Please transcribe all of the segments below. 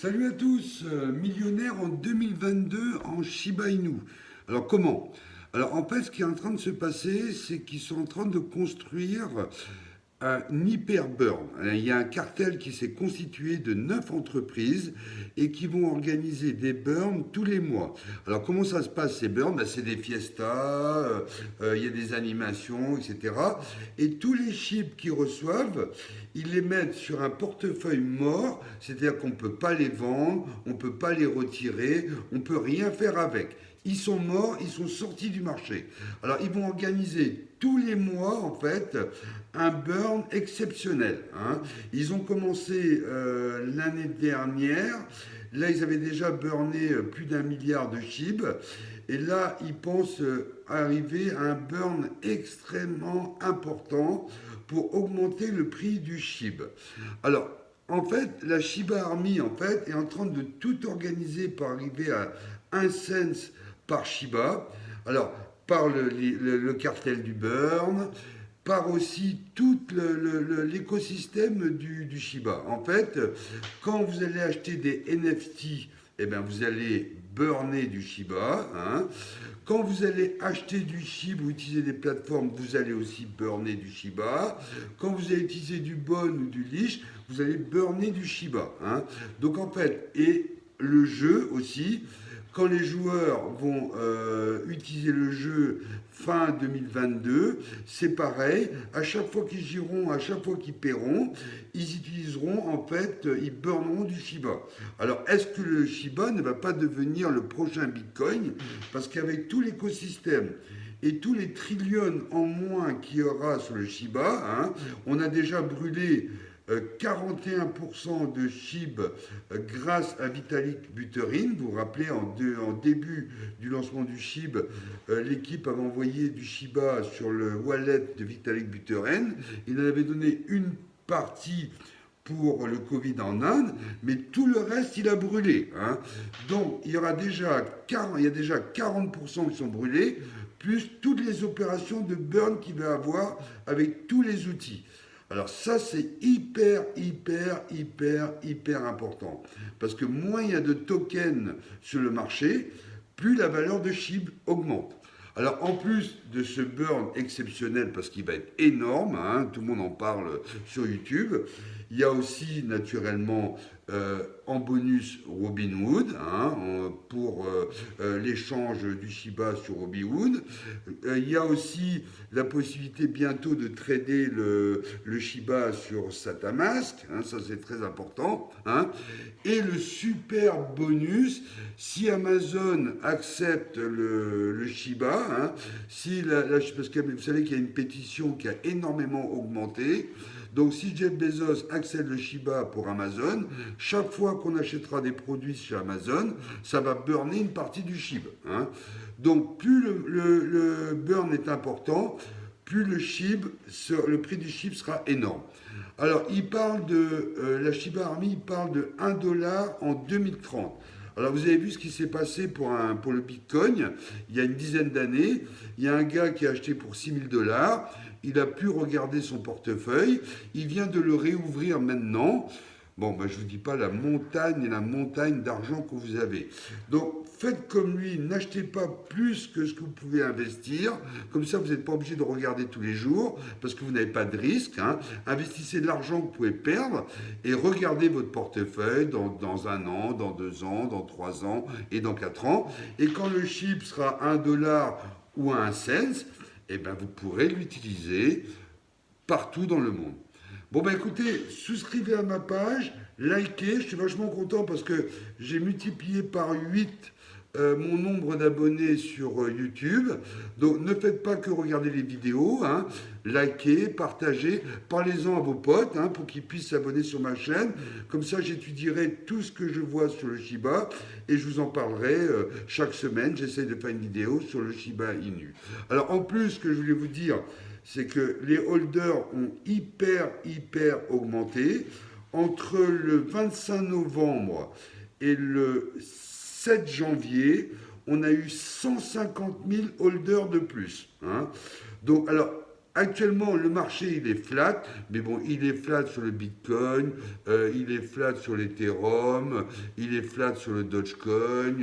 Salut à tous, millionnaire en 2022 en Shiba Inu. Alors comment? Alors en fait, ce qui est en train de se passer, c'est qu'ils sont en train de construire un hyper burn. Il y a un cartel qui s'est constitué de 9 entreprises et qui vont organiser des burns tous les mois. Alors comment ça se passe ces burns? C'est des fiestas, il y a des animations, etc. Et tous les chips qu'ils reçoivent, ils les mettent sur un portefeuille mort, c'est-à-dire qu'on ne peut pas les vendre, on ne peut pas les retirer, on ne peut rien faire avec. Ils sont morts, ils sont sortis du marché. Alors ils vont organiser tous les mois en fait un burn exceptionnel, hein. Ils ont commencé l'année dernière. Là, ils avaient déjà burné plus d'1 milliard de SHIB. Et là, ils pensent arriver à un burn extrêmement important pour augmenter le prix du SHIB. Alors, en fait, la Shiba Army en fait, est en train de tout organiser pour arriver à 1 cent par Shiba. Alors, par le cartel du burn, par aussi tout l'écosystème du Shiba. En fait, quand vous allez acheter des NFT, eh bien, vous allez burner du Shiba, hein. Quand vous allez acheter du SHIB ou utiliser des plateformes, vous allez aussi burner du Shiba. Quand vous allez utiliser du Bon ou du Leash, vous allez burner du Shiba, hein. Donc en fait, et le jeu aussi, quand les joueurs vont utiliser le jeu fin 2022, c'est pareil. À chaque fois qu'ils gireront, à chaque fois qu'ils paieront, ils utiliseront en fait, ils burneront du Shiba. Alors, est-ce que le Shiba ne va pas devenir le prochain Bitcoin? Parce qu'avec tout l'écosystème et tous les trillions en moins qu'il y aura sur le Shiba, hein, on a déjà brûlé 41% de SHIB grâce à Vitalik Buterin. Vous vous rappelez, en début du lancement du SHIB, l'équipe avait envoyé du Shiba sur le wallet de Vitalik Buterin. Il en avait donné une partie pour le Covid en Inde, mais tout le reste, il a brûlé, hein. Donc, il y a déjà 40% qui sont brûlés, plus toutes les opérations de burn qu'il va avoir avec tous les outils. Alors ça, c'est hyper important. Parce que moins il y a de tokens sur le marché, plus la valeur de SHIB augmente. Alors en plus de ce burn exceptionnel, parce qu'il va être énorme, hein, tout le monde en parle sur YouTube, il y a aussi naturellement en bonus Robinhood, hein, pour l'échange du Shiba sur Robinhood. Il y a aussi la possibilité bientôt de trader le Shiba sur Satamask, hein, ça c'est très important, hein. Et le super bonus, si Amazon accepte le Shiba, hein, si parce que vous savez qu'il y a une pétition qui a énormément augmenté. Donc si Jeff Bezos accepte le Shiba pour Amazon, chaque fois qu'on achètera des produits chez Amazon, ça va burner une partie du Shiba, hein. Donc plus le burn est important, plus le prix du SHIB sera énorme. Alors, il parle de, la Shiba Army, il parle de 1 dollar en 2030. Alors, vous avez vu ce qui s'est passé pour le Bitcoin il y a une dizaine d'années. Il y a un gars qui a acheté pour 6 000 dollars. Il a pu regarder son portefeuille. Il vient de le réouvrir maintenant. Bon, ben, je ne vous dis pas la montagne d'argent que vous avez. Donc, faites comme lui, n'achetez pas plus que ce que vous pouvez investir. Comme ça, vous n'êtes pas obligé de regarder tous les jours, parce que vous n'avez pas de risque, hein. Investissez de l'argent que vous pouvez perdre et regardez votre portefeuille dans 1 an, dans 2 ans, dans 3 ans et dans 4 ans. Et quand le chip sera 1 dollar ou à 1 cent, eh ben, vous pourrez l'utiliser partout dans le monde. Bon ben écoutez, souscrivez à ma page, likez, je suis vachement content parce que j'ai multiplié par 8 mon nombre d'abonnés sur YouTube. Donc ne faites pas que regarder les vidéos, hein. Likez, partagez, parlez-en à vos potes, hein, pour qu'ils puissent s'abonner sur ma chaîne. Comme ça j'étudierai tout ce que je vois sur le Shiba et je vous en parlerai chaque semaine. J'essaie de faire une vidéo sur le Shiba Inu. Alors en plus, ce que je voulais vous dire, c'est que les holders ont hyper augmenté. Entre le 25 novembre et le 7 janvier, on a eu 150 000 holders de plus, hein. Donc, alors, Actuellement, le marché, il est flat, mais bon, il est flat sur le Bitcoin, il est flat sur l'Ethereum, il est flat sur le Dogecoin,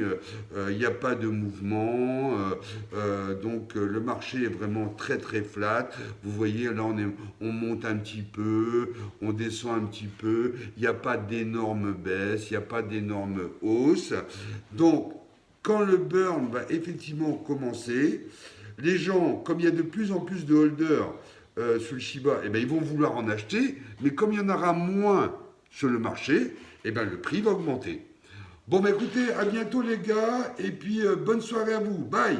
il n'y a pas de mouvement, donc le marché est vraiment très très flat. Vous voyez, là, on monte un petit peu, on descend un petit peu, il n'y a pas d'énormes baisses, il n'y a pas d'énormes hausses. Donc, quand le burn va effectivement commencer, les gens, comme il y a de plus en plus de holders sur le Shiba, eh ben, ils vont vouloir en acheter, mais comme il y en aura moins sur le marché, eh ben, le prix va augmenter. Bon, bah écoutez, à bientôt les gars, et puis bonne soirée à vous. Bye!